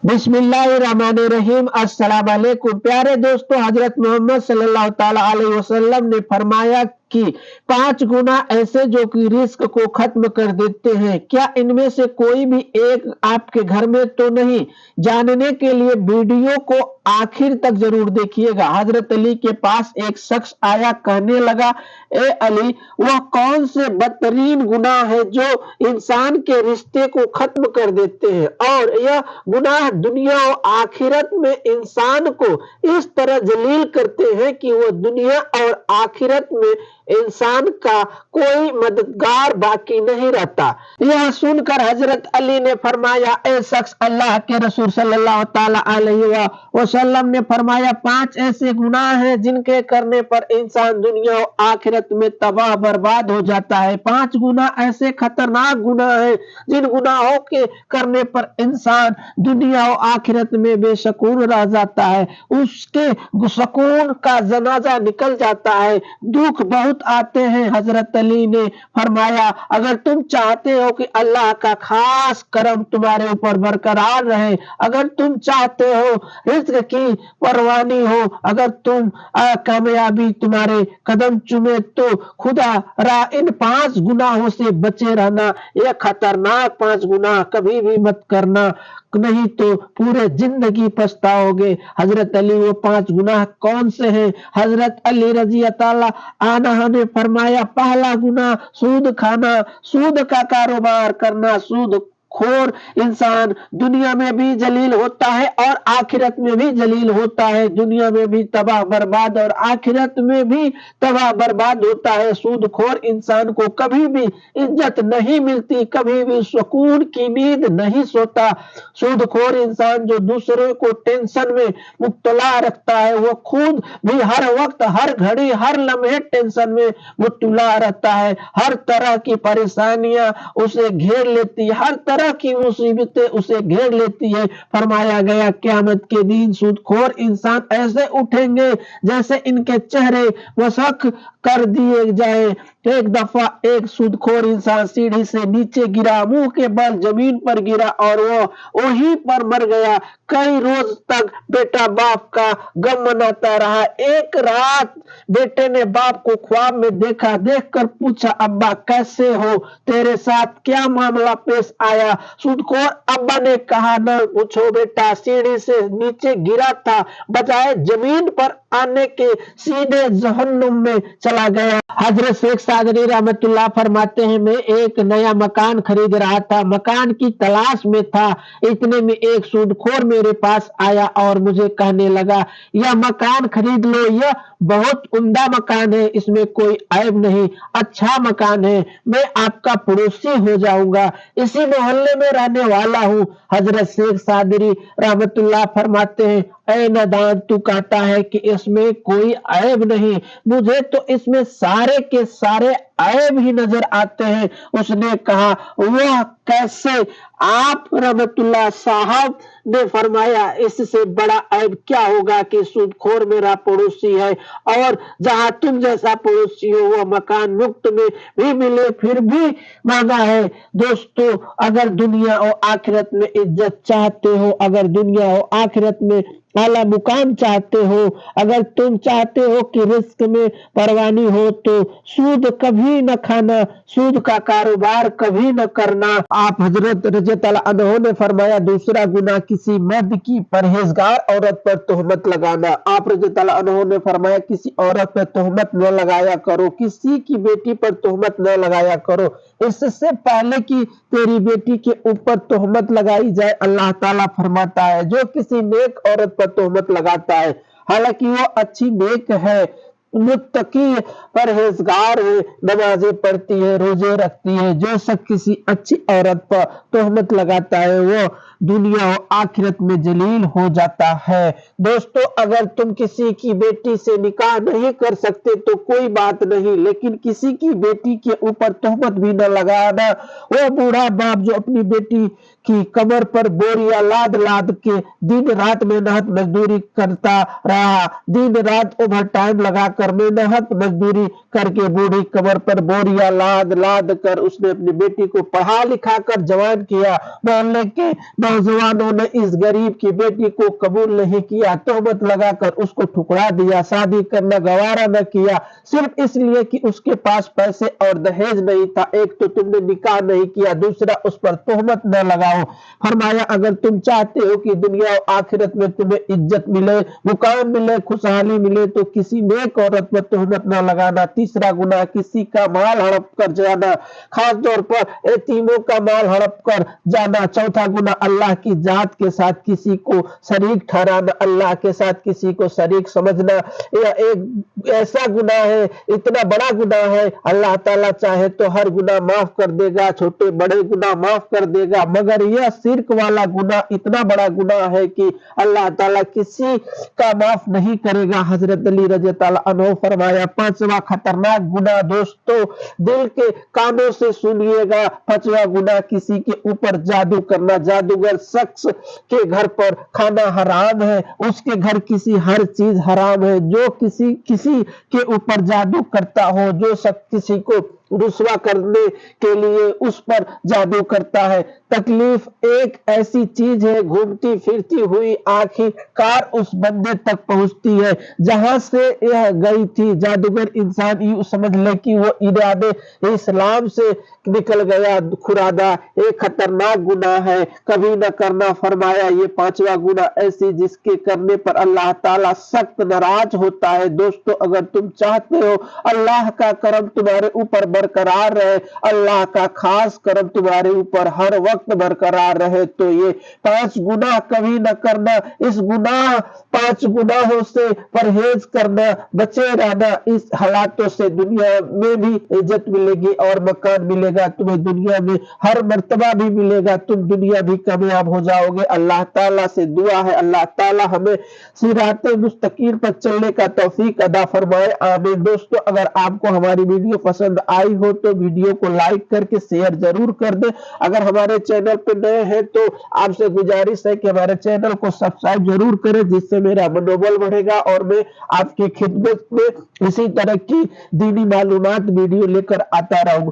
बिस्मिल्लाहिर्रहमानिर्रहीम। अस्सलाम वालेकुम। प्यारे दोस्तों, हजरत मोहम्मद सल्लल्लाहु ताला अलैहि वसल्लम ने फरमाया कि 5 गुना ऐसे जो कि रिस्क को खत्म कर देते हैं। क्या इनमें से कोई भी एक आपके घर में तो नहीं? जानने के लिए वीडियो को आखिर तक जरूर देखिएगा। हजरत अली के पास एक शख्स आया, कहने लगा, ए अली, वह कौन से बदतरीन गुनाह है जो इंसान के रिश्ते को खत्म कर देते हैं, और यह गुनाह दुनिया और आखिरत में इंसान को इस तरह जलील करते हैं कि वह दुनिया और आखिरत में इंसान का कोई मददगार बाकी नहीं रहता। यह सुनकर हजरत अली ने फरमाया, ए शख्स, अल्लाह के रसूल सल्लल्लाहु ताला अलैहि वसल्लम ने फरमाया, 5 ऐसे गुनाह हैं जिनके करने पर इंसान दुनिया और आखिरत में तबाह बर्बाद हो जाता है। 5 गुनाह ऐसे खतरनाक गुनाह हैं जिन गुनाहों के करने पर इंसान दुनिया और आखिरत में बेसकून रह जाता है, उसके सुकून का जनाजा निकल जाता है, दुख बहुत आते हैं। हजरत अली ने फरमाया, अगर तुम चाहते हो कि अल्लाह का खास करम तुम्हारे ऊपर बरकरार रहे, अगर तुम चाहते हो रिज़्क़ की परवानी हो, अगर तुम कामयाबी तुम्हारे कदम चुमे, तो खुदा रा इन 5 गुनाहों से बचे रहना। यह खतरनाक 5 गुनाह कभी भी मत करना, नहीं तो पूरे जिंदगी पछताओगे। हजरत अली वो 5 गुनाह कौन से हैं? हजरत अली रजी अल्लाह अन्हु ने फरमाया, पहला गुनाह सूद खाना, सूद का कारोबार करना। सूद खोर इंसान दुनिया में भी जलील होता है और आखिरत में भी जलील होता है। दुनिया में भी तबाह बर्बाद और आखिरत में भी तबाह बर्बाद होता है। सूद खोर इंसान को कभी भी इज्जत नहीं मिलती, कभी भी सुकून की नींद नहीं सोता। सूद खोर इंसान जो दूसरे को टेंशन में मुब्तला रखता है, वो खुद भी हर वक्त, हर घड़ी, हर लम्हे टेंशन में मुब्तला रहता है। हर तरह की परेशानियां उसे घेर लेती है, हर तरह की मुसीबतें उसे घेर लेती है। फरमाया गया, क़यामत के दिन सूदखोर इंसान ऐसे उठेंगे जैसे इनके चेहरे मसख कर दिए जाए। एक दफा एक सूदखोर इंसान सीढ़ी से नीचे गिरा, मुंह के बल जमीन पर गिरा और वो वहीं पर मर गया। कई रोज तक बेटा बाप का गम मनाता रहा। एक रात बेटे ने बाप को ख्वाब में देखा, देखकर पूछा, अब्बा कैसे हो, तेरे साथ क्या मामला पेश आया? सूदखोर अब्बा ने कहा, न पूछो बेटा, सीढ़ी से नीचे गिरा था, बजाय जमीन पर आने के सीधे जहन्नुम में चला गया। हजरत शेख सादरी रहमतुल्लाह फरमाते हैं, मैं एक नया मकान खरीद रहा था, मकान की तलाश में था। इतने में एक सूदखोर मेरे पास आया और मुझे कहने लगा, यह मकान खरीद लो, यह बहुत उम्दा मकान है, इसमें कोई ऐब नहीं, अच्छा मकान है, मैं आपका पड़ोसी हो जाऊंगा, इसी मोहल्ले में रहने वाला हूँ। हजरत शेख सादरी रहमतुल्लाह फरमाते हैं, ऐ नादान, तू कहता है कि इसमें कोई ऐब नहीं, मुझे तो इसमें सारे के सारे ऐब ही नजर आते हैं। उसने कहा, वह कैसे? आप रहमतुल्लाह साहब ने फरमाया, इससे बड़ा ऐब क्या होगा कि सूदखोर मेरा पड़ोसी है, और जहां तुम जैसा पड़ोसी हो वह मकान मुफ्त में भी मिले फिर भी महंगा है। दोस्तों, अगर दुनिया और आखिरत में इज्जत चाहते हो, अगर दुनिया और आखिरत में आला मुकाम चाहते हो, अगर तुम चाहते हो कि रिस्क में परवानी हो, तो सूद कभी न खाना, सूद का कारोबार कभी न करना। आप हजरत रज़ियल्लाहु अन्हु ने फरमाया, दूसरा गुनाह किसी मर्द की परहेजगार औरत पर तोहमत लगाना। आप रज़ियल्लाहु अन्हु ने फरमाया, किसी औरत पर तोहमत न लगाया करो, किसी की बेटी पर तोहमत न लगाया करो, इससे पहले कि तेरी बेटी के ऊपर तोहमत लगाई जाए। अल्लाह ताला फरमाता है, जो किसी नेक औरत पर तोहमत लगाता है, हालांकि वो अच्छी नेक है, मुत्तकी परहेजगार है, नमाजें पढ़ती है, रोजे रखती है, जो सब किसी अच्छी औरत पर तोहमत लगाता है वो दुनिया और आखिरत में जलील हो जाता है। दोस्तों, अगर तुम किसी की बेटी से निकाह नहीं कर सकते तो कोई बात नहीं, लेकिन किसी की बेटी के ऊपर तोहमत भी न लगाना। वो बूढ़ा बाप जो अपनी बेटी की कमर पर बोरियां लाद लाद के दिन रात मेहनत मजदूरी करता रहा। दिन रात ओवर टाइम लगाकर मेहनत मजदूरी करके बूढ़ी कमर पर बोरियां लाद लाद कर उसने अपनी बेटी को पढ़ा लिखा कर जवान किया। मोहल्ले के नौजवानों ने इस गरीब की बेटी को कबूल नहीं किया, तोहमत लगाकर उसको ठुकरा दिया, शादी करना गवारा न किया, सिर्फ इसलिए कि उसके पास पैसे और दहेज नहीं था। एक तो तुमने निकाह नहीं किया, दूसरा उस पर तोहमत न लगाओ। फरमाया अगर तुम चाहते हो कि दुनिया और आखिरत में तुम्हें इज्जत मिले, मुकाम मिले, खुशहाली मिले, तो किसी नेक औरत पर तोहमत न लगाना। तीसरा गुनाह किसी का माल हड़प कर जाना, खास तौर पर यतीमों का माल हड़प कर जाना। चौथा गुनाह अल्लाह की जात के साथ किसी को शरीक ठहराना, अल्लाह के साथ किसी को शरीक समझना। यह एक ऐसा गुनाह है, इतना बड़ा गुनाह है, अल्लाह ताला चाहे तो हर गुनाह माफ कर देगा, छोटे बड़े गुनाह माफ कर देगा, मगर यह शिर्क वाला गुनाह इतना बड़ा गुनाह है कि अल्लाह ताला किसी का माफ नहीं करेगा। हजरत अली रज़ी अल्लाह अन्हु फरमाया पांचवा खतरनाक गुनाह दोस्तों दिल के कानों से सुनिएगा, पांचवा गुनाह किसी के ऊपर जादू करना। जादूगर शख्स के घर पर खाना हराम है, उसके घर किसी हर चीज हराम है। जो किसी के ऊपर जादू करता हो, जो शख्स किसी को रुसवा करने के लिए उस पर जादू करता है। तकलीफ एक ऐसी चीज है, घूमती फिरती हुई आखिरकार उस बंदे तक पहुंचती है जहां से यह गई थी। जादूगर इंसान यूं समझ ले कि वो इरादे इस्लाम से निकल गया। खुरादा एक खतरनाक गुनाह है, कभी न करना। फरमाया ये पांचवा गुनाह ऐसी जिसके करने पर अल्लाह ताला सख्त नाराज होता है। दोस्तों अगर तुम चाहते हो अल्लाह का करम तुम्हारे ऊपर बरकरार रहे, अल्लाह का खास करम तुम्हारे ऊपर हर वक्त बरकरार रहे, तो ये पांच गुनाह कभी न करना। इस गुनाह पांच गुनाहों से परहेज करना, बचे रहना। इस हालातों से दुनिया में भी इज्जत मिलेगी और मकान मिलेगा, तुम्हें दुनिया में हर मर्तबा भी मिलेगा, तुम दुनिया भी कामयाब हो जाओगे। अल्लाह ताला से दुआ है अल्लाह ताला हमें सिराते मुस्तकीम पर चलने का तौफीक अदा फरमाए, आमीन। दोस्तों अगर आपको हमारी वीडियो पसंद आई हो तो वीडियो को लाइक करके शेयर जरूर कर दें। अगर हमारे चैनल पे नए हैं तो आपसे गुजारिश है कि हमारे चैनल को सब्सक्राइब जरूर करें, जिससे मेरा मनोबल बढ़ेगा और मैं आपकी खिदमत में इसी तरह की दीनी मालूमात वीडियो लेकर आता रहूंगा।